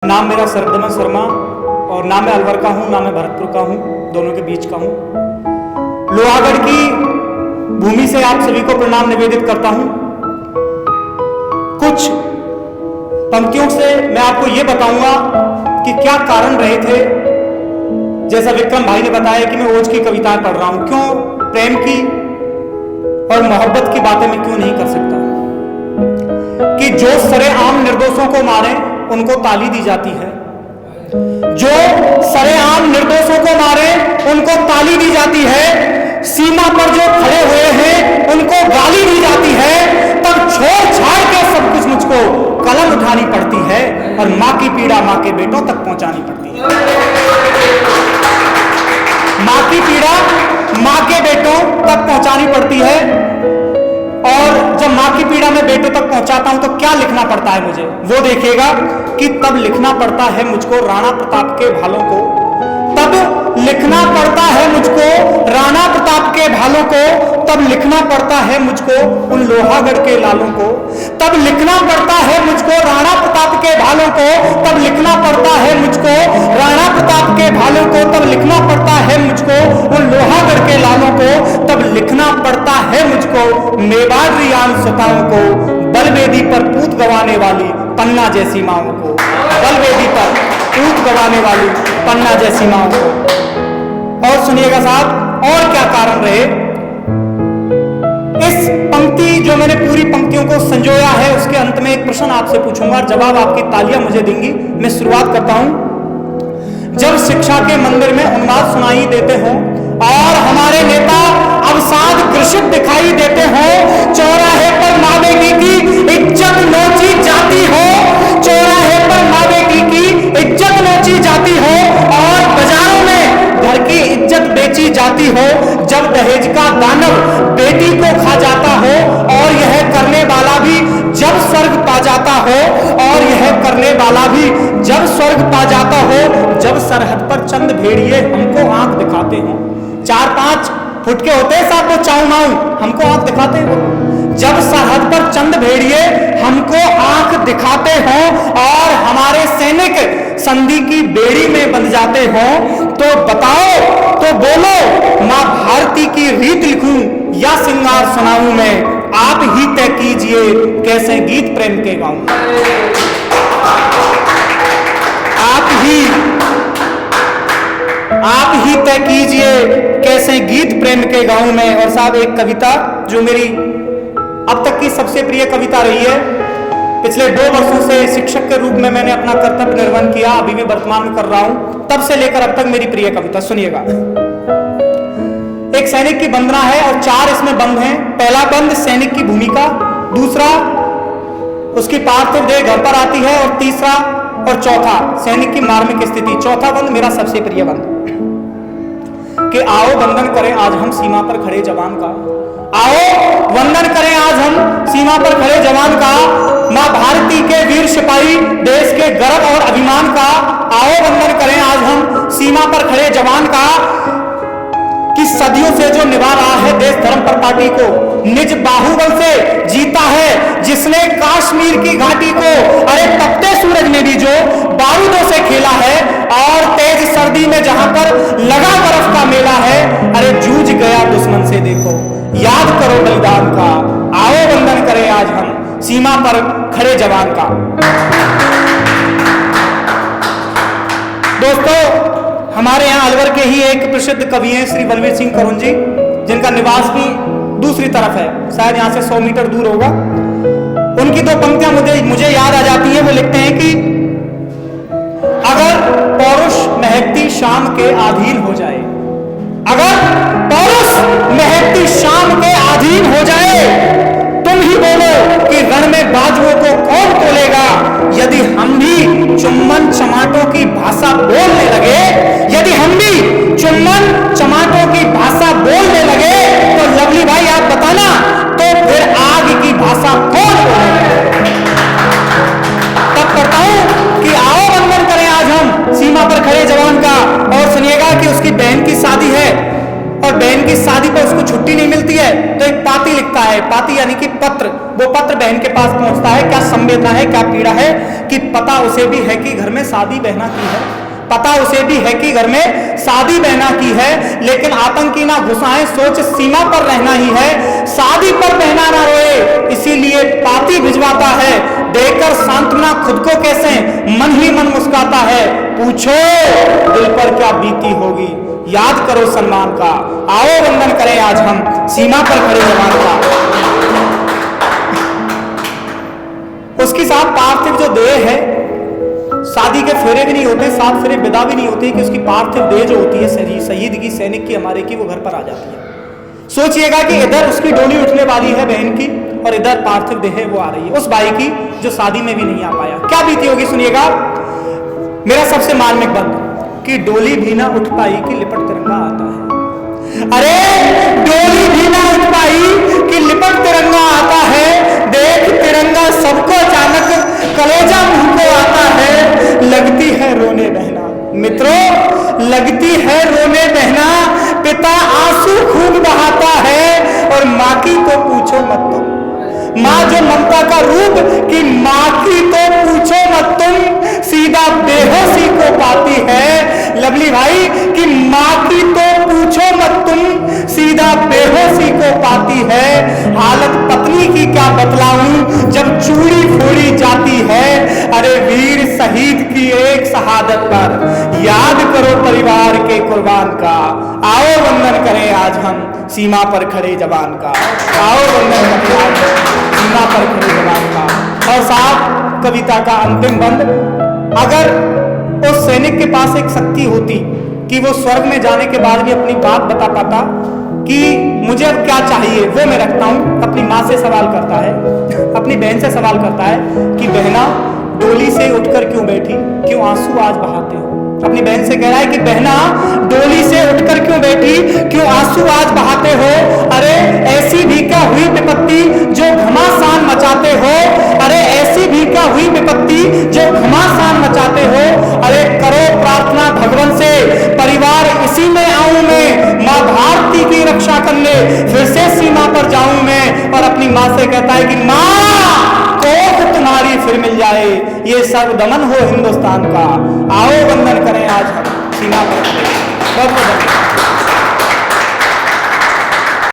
नाम मेरा सरदमन शर्मा और ना मैं अलवर का हूँ, ना मैं भरतपुर का हूँ, दोनों के बीच का हूँ। लोहागढ़ की भूमि से आप सभी को प्रणाम निवेदित करता हूँ। कुछ पंक्तियों से मैं आपको ये बताऊंगा कि क्या कारण रहे थे। जैसा विक्रम भाई ने बताया कि मैं ओज की कविताएं पढ़ रहा हूं, क्यों प्रेम की और मोहब्बत की बातें मैं क्यों नहीं कर सकता। कि जो सरेआम निर्दोषों को मारे उनको ताली दी जाती है, जो सरेआम निर्दोषों को मारे उनको ताली दी जाती है, सीमा पर जो खड़े हुए हैं उनको गाली दी जाती है, तब छोड़ छाड़ के सब कुछ मुझको कलम उठानी पड़ती है और मां की पीड़ा मां के बेटों तक पहुंचानी पड़ती है। मां की पीड़ा मां के बेटों तक पहुंचानी पड़ती है। और जब मां की पीड़ा मैं बेटों तक पहुंचाता हूं तो क्या लिखना पड़ता है मुझे, वो देखिएगा कि तब लिखना पड़ता है मुझको राणा प्रताप के भालों को, तब लिखना पड़ता है मुझको राणा प्रताप के भालों को, तब लिखना पड़ता है मुझको उन लोहागढ़ के लालों को, तब लिखना पड़ता है मुझको राणा प्रताप के भालों को, तब लिखना पड़ता है मुझको राणा प्रताप के भालों को, तब लिखना पड़ता है मुझको उन लोहागढ़ के लालों को, तब लिखना पड़ता है मुझको मेवाड़ रियान सताओं को, बलवेदी पर पूत गवाने वाली पन्ना जैसी माओं को, बलवेदी पर पूत गवाने वाली पन्ना जैसी माओं को। और सुनिएगा साहब, और क्या कारण रहे। इस पंक्ति जो मैंने पूरी पंक्तियों को संजोया है, उसके अंत में एक प्रश्न आपसे पूछूंगा और जवाब आपकी तालियां मुझे देंगी। मैं शुरुआत करता हूं। जब शिक्षा के मंदिर में उन्माद सुनाई देते हो और हमारे नेता अवसाद कृषित दिखाई देते हो, चौराहे पर मां बेटी की इज्जत नोची जाती हो, चौराहे पर मां बेटी की इज्जत नोची जाती हो और बाजारों में घर की इज्जत बेची जाती हो, जब दहेज का दानव बेटी को खा जाता हो और यह करने वाला भी जब स्वर्ग पा जाता हो, और यह करने वाला भी जब स्वर्ग पा जाता हो, जब सरहद पर चंद भेड़िए हमको आंख दिखाते हो, 4-5 फुट के होते हैं साहब वो चाऊ माऊ, हमको आंख दिखाते हो, जब सरहद पर चंद भेड़िए हमको आंख दिखाते हो और हमारे सैनिक संधि की बेड़ी में बंध जाते हो, तो बताओ, तो बोलो, मां भारती की रीत लिखूं या सिंगार सुनाऊं मैं, आप ही तय कीजिए कैसे गीत प्रेम के गाऊं। आप ही तय कीजिए कैसे गीत प्रेम के गाऊं मैं। और साहब एक कविता जो मेरी अब तक की सबसे प्रिय कविता रही है, पिछले 2 वर्षों से शिक्षक के रूप में मैंने अपना कर्तव्य निर्वहन किया, अभी भी वर्तमान में कर रहा हूं, तब से लेकर अब तक मेरी प्रिय कविता सुनिएगा। एक सैनिक की वंदना है और 4 इसमें बंद हैं। पहला बंद सैनिक की भूमिका, दूसरा उसकी पार्थिव देह घर पर आती है, और तीसरा और चौथा सैनिक की मार्मिक स्थिति। चौथा बंद मेरा सबसे प्रिय बंद कि आओ वंदन करें आज हम सीमा पर खड़े जवान का, आओ वंदन करें आज हम सीमा पर खड़े जवान का, मां भारती के वीर सिपाही देश के गर्व और अभिमान का, आओ वंदन करें आज हम सीमा पर खड़े जवान का, कि सदियों से जो निभा रहा है देश धर्म पर पार्टी को, निज बाहुबल से जीता है जिसने कश्मीर की घाटी को, अरे तपते सूरज में भी जो बारूदों से खेला है, और तेज सर्दी में जहां पर लगा बर्फ का मेला है, अरे जूझ गया दुश्मन से देखो, याद करो बलिदान का, आओ वंदन करें आज हम सीमा पर खड़े जवान का। दोस्तों, हमारे यहाँ अलवर के ही एक प्रसिद्ध कवि हैं श्री बलवीर सिंह करुण जी, जिनका निवास भी दूसरी तरफ है, शायद यहाँ से 100 मीटर दूर होगा। उनकी 2 पंक्तियां मुझे याद आ जाती हैं। वो लिखते हैं कि अगर पौरुष महकती शाम के अधीन हो जाए, अगर पौरुष महकती शाम के अधीन हो जाए, तुम ही बोलो कि रण में बाजुओं को कौन तोलेगा, यदि हम भी चुम्बन चमाटों की भाषा बोलने लगे, यदि हम भी चुम्बन चमाटों की भाषा बोलने लगे, तो लवली भाई आप बताना, तो फिर आग की भाषा कौन बोलेगा। तब कहता हूं कि आओ वंदन करें आज हम सीमा पर खड़े जवान का। और सुनिएगा कि उसकी बहन की शादी है और बहन की शादी पर उसको छुट्टी नहीं मिलती है, तो एक पाती लिखता है है, पाती यानी कि पत्र, वो पत्र बहन के पास पहुंचता है, क्या संवेदना है, क्या पीड़ा है कि पता उसे भी है कि घर में शादी बहना की है, पता उसे भी है कि घर में शादी बहना की है, लेकिन आतंकी ना घुसाएं, सोच सीमा पर रहना ही है, शादी पर बहना ना रोए, इसीलिए पाती भिजवाता है, देकर सांत्वना खुद को कैसे मन ही मन मुस्काता है, पूछो दिल पर क्या बीती होगी, याद करो सम्मान का, आओ वंदन करें आज हम सीमा पर खड़े जवान का। उसके साथ पार्थिव जो देह है, शादी के फेरे भी नहीं होते, 7 फेरे विदा भी नहीं होती कि उसकी पार्थिव देह जो होती है शहीद की, सैनिक की, हमारे की, वो घर पर आ जाती है। सोचिएगा कि इधर उसकी डोली उठने वाली है बहन की और इधर पार्थिव देह वो आ रही है उस भाई की जो शादी में भी नहीं आ पाया। क्या बीती होगी सुनिएगा, मेरा सबसे मार्मिक बंद कि डोली भी ना उठ पाई कि लिपट तिरंगा आता है। अरे डोली भी ना उठ पाई कि लिपट तिरंगा आता है, देख तिरंगा सबको अचानक कलेजा मुंह को आता है, लगती है रोने बहना, मित्रों लगती है रोने बहना, पिता आंसू खूब बहाता है और माँ की तो पूछो मत तुम, माँ जो ममता का रूप कि माँ की तो पूछो मत तुम, सीधा बेहोशी को पाती है लवली भाई कि माँ की तो पूछो मत तुम, सीधा बेहोशी को पाती है, हालत पत्नी की क्या बतलाऊं जब चूड़ी फोड़ी जाती है, अरे वीर शहीद की एक शहादत पर याद करो परिवार के कुर्बान का, आओ वंदन करें आज हम सीमा पर खड़े जवान का, आओ वंदन करें आज सीमा पर खड़े जवान का। और साहब कविता का अंतिम बंद, अगर उस सैनिक के पास एक शक्ति होती कि वो स्वर्ग में जाने के बाद भी अपनी बात बता पाता कि मुझे अब क्या चाहिए वो मैं रखता हूं, अपनी माँ से सवाल करता है, अपनी बहन से सवाल करता है कि बहना डोली से उठकर क्यों बैठी, क्यों आंसू आज बहाते हो, अपनी बहन से कह रहा है कि बहना डोली से उठकर क्यों बैठी, क्यों आंसू आज बहाते हो, अरे ऐसी भी क्या हुई विपत्ति जो घमासान मचाते हो, अरे ऐसी भी क्या हुई विपत्ति जो घमासान मचाते हो, अरे करो प्रार्थना भगवान से परिवार इसी में आऊं मैं, माँ भारती की रक्षा कर ले फिर से सीमा पर जाऊं मैं, और अपनी माँ से कहता है कि माँ कोख तुम्हारी फिर मिल जाए, ये सर्वदमन हो हिंदुस्तान का, आओ वंदन करें आज हम सीमा पर। बहुत बहुत